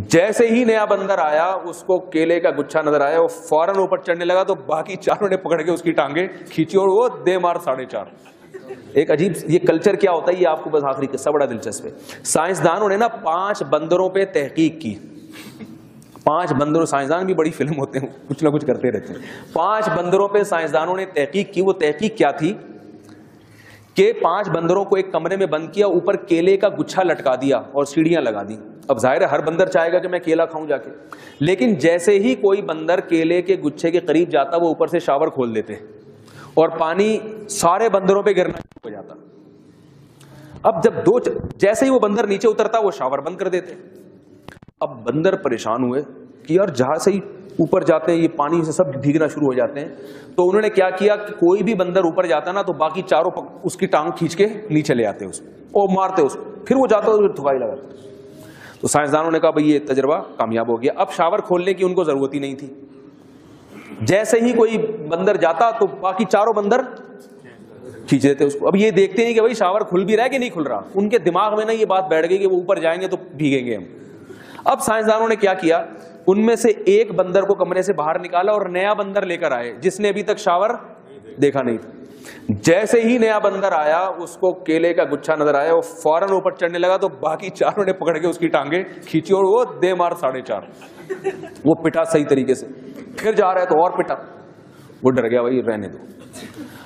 جیسے ہی نیا بندر آیا اس کو کیلے کا گچھا نظر آیا, وہ فوراً اوپر چڑھنے لگا تو باقی چاروں نے پکڑ کے اس کی ٹانگیں کھینچی اور وہ دے مار 4.5. ایک عجیب یہ کلچر کیا ہوتا ہے, یہ آپ کو بس آخری قصہ بڑا دلچسپ ہے. سائنسدانوں نے نا 5 بندروں پہ تحقیق کی. 5 بندروں, سائنسدان بھی بڑی فلم ہوتے ہیں, کچھ نہ کچھ کرتے رہتے ہیں. 5 بندروں پہ سائنسدانوں نے تحقیق کی. وہ تحقیق کیا تھی کہ 5 بندروں کو ایک کمرے میں بند کیا, اوپر کیلے کا گچھا لٹکا دیا اور سیڑھیاں لگا دی. اب ظاہر ہے ہر بندر چاہے گا کہ میں کیلا کھاؤں جا کے, لیکن جیسے ہی کوئی بندر کیلے کے گچھے کے قریب جاتا وہ اوپر سے شاور کھول دیتے اور پانی سارے بندروں پہ گرنا ہو جاتا. اب جب جیسے ہی وہ بندر نیچے اترتا وہ شاور بند کر دیتے. اب بندر پریشان ہوئے کہ یار جہاں سے ہی اوپر جاتے ہیں یہ پانی سے سب بھیگنا شروع ہو جاتے ہیں. تو انہوں نے کیا کیا کہ کوئی بھی بندر اوپر جاتا نا تو باقی چاروں اس کی ٹانگ کھینچ کے نیچے لے آتے اس کو اور مارتے اس کو, پھر وہ جاتا ہے تھکائی لگاتے. تو سائنسدانوں نے کہا بھئی یہ تجربہ کامیاب ہو گیا. اب شاور کھولنے کی ان کو ضرورت ہی نہیں تھی. جیسے ہی کوئی بندر جاتا تو باقی چاروں بندر کھینچ دیتے اس کو. اب یہ دیکھتے نہیں کہ بھئی شاور کھل بھی رہا ہے کہ نہیں کھل رہا. ان کے دماغ میں نا یہ بات بیٹھ گئی کہ وہ اوپر جائیں گے تو بھیگیں گے ہم. اب سائنسدانوں نے کیا کیا, ان میں سے ایک بندر کو کمرے سے باہر نکالا اور نیا بندر لے کر آئے جس نے ابھی تک شاور دیکھا نہیں تھا. جیسے ہی نیا بندر آیا اس کو کیلے کا گچھا نظر آیا, وہ فوراً اوپر چڑھنے لگا تو باقی چاروں نے پکڑ کے اس کی ٹانگیں کھینچی اور وہ دے مار 4.5. وہ پٹا صحیح طریقے سے, پھر جا رہا ہے تو اور پٹا. وہ ڈر گیا بھائی رہنے دو.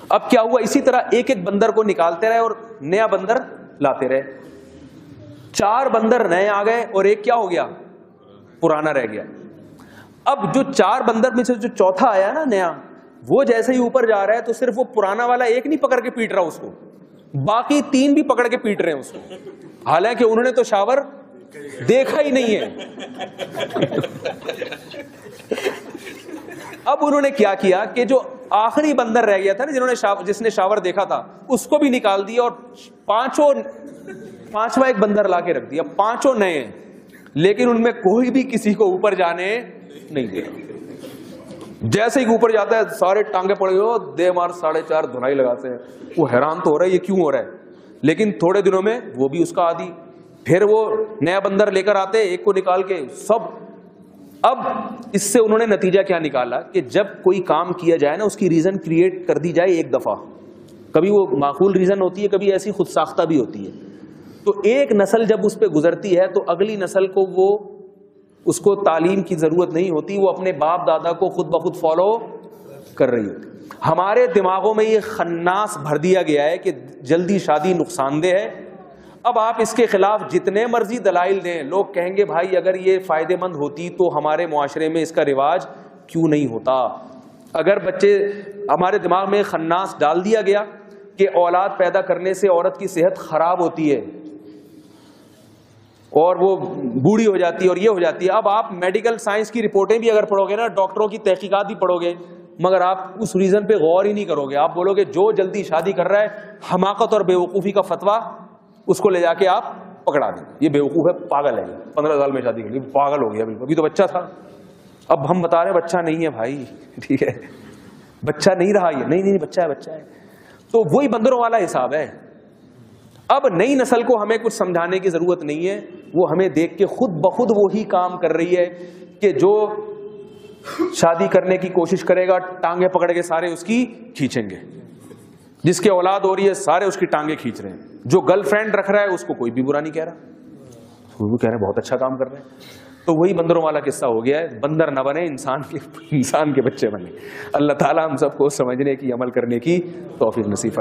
اب کیا ہوا, اسی طرح ایک ایک بندر کو نکالتے رہے اور نیا بندر لاتے رہے. 4 بندر نئے آ گئے اور ایک کیا ہو گیا, پرانا رہ گیا. اب جو 4 بندر میں سے جو چوتھا آیا نا نیا, وہ جیسے ہی اوپر جا رہا ہے تو صرف وہ پرانا والا ایک نہیں پکڑ کے پیٹ رہا اس کو, باقی 3 بھی پکڑ کے پیٹ رہے ہیں اس کو, حالانکہ انہوں نے تو شاور دیکھا ہی نہیں ہے. اب انہوں نے کیا کیا کہ جو آخری بندر رہ گیا تھا نا جس نے شاور دیکھا تھا اس کو بھی نکال دیا اور پانچواں ایک بندر لا کے رکھ دیا. 5 نئے ہیں لیکن ان میں کوئی بھی کسی کو اوپر جانے نہیں دے رہا. جیسے ہی اوپر جاتا ہے سارے ٹانگیں پڑے ہو دے مار 4.5 دھنائی لگاتے ہیں. وہ حیران تو ہو رہا ہے یہ کیوں ہو رہا ہے, لیکن تھوڑے دنوں میں وہ بھی اس کا عادی. پھر وہ نیا بندر لے کر آتے ایک کو نکال کے سب. اب اس سے انہوں نے نتیجہ کیا نکالا کہ جب کوئی کام کیا جائے نا اس کی ریزن کریٹ کر دی جائے ایک دفعہ, کبھی وہ معقول ریزن ہوتی ہے کبھی ایسی خود ساختہ بھی ہوتی ہے. تو ایک نسل جب اس پہ گزرتی ہے تو اگلی نسل کو اس کو تعلیم کی ضرورت نہیں ہوتی, وہ اپنے باپ دادا کو خود بخود فالو کر رہی ہوتی. ہمارے دماغوں میں یہ خناس بھر دیا گیا ہے کہ جلدی شادی نقصان دہ ہے. اب آپ اس کے خلاف جتنے مرضی دلائل دیں لوگ کہیں گے بھائی اگر یہ فائدے مند ہوتی تو ہمارے معاشرے میں اس کا رواج کیوں نہیں ہوتا. اگر ہمارے دماغ میں خناس ڈال دیا گیا کہ اولاد پیدا کرنے سے عورت کی صحت خراب ہوتی ہے اور وہ بوڑھی ہو جاتی ہے اور یہ ہو جاتی ہے. اب آپ میڈیکل سائنس کی رپورٹیں بھی اگر پڑھو گے نا, ڈاکٹروں کی تحقیقات بھی پڑھو گے, مگر آپ اس ریزن پہ غور ہی نہیں کرو گے. آپ بولو گے جو جلدی شادی کر رہا ہے حماقت اور بیوقوفی کا فتویٰ, اس کو لے جا کے آپ پکڑا دیں یہ بیوقوف ہے, پاگل ہے, 15 سال میں شادی کر لی, پاگل ہو گیا بالکل, ابھی تو بچہ تھا. اب ہم بتا رہے ہیں بچہ نہیں ہے بھائی, ٹھیک ہے بچہ نہیں رہا یہ, نہیں بچہ ہے بچہ ہے. تو وہی بندروں والا حساب ہے. اب نئی نسل کو ہمیں کچھ سمجھانے کی ضرورت نہیں ہے, وہ ہمیں دیکھ کے خود بخود وہی کام کر رہی ہے کہ جو شادی کرنے کی کوشش کرے گا ٹانگیں پکڑ کے سارے اس کی کھینچیں گے. جس کے اولاد ہو رہی ہے سارے اس کی ٹانگیں کھینچ رہے ہیں. جو گرل فرینڈ رکھ رہا ہے اس کو کوئی بھی برا نہیں کہہ رہا, وہ کہہ رہے ہیں بہت اچھا کام کر رہے ہیں. تو وہی بندروں والا قصہ ہو گیا ہے. بندر نہ بنے, انسان کے بچے بنے. اللہ تعالیٰ ہم سب کو سمجھنے کی عمل کرنے کی توفیق نصیب فرمائے.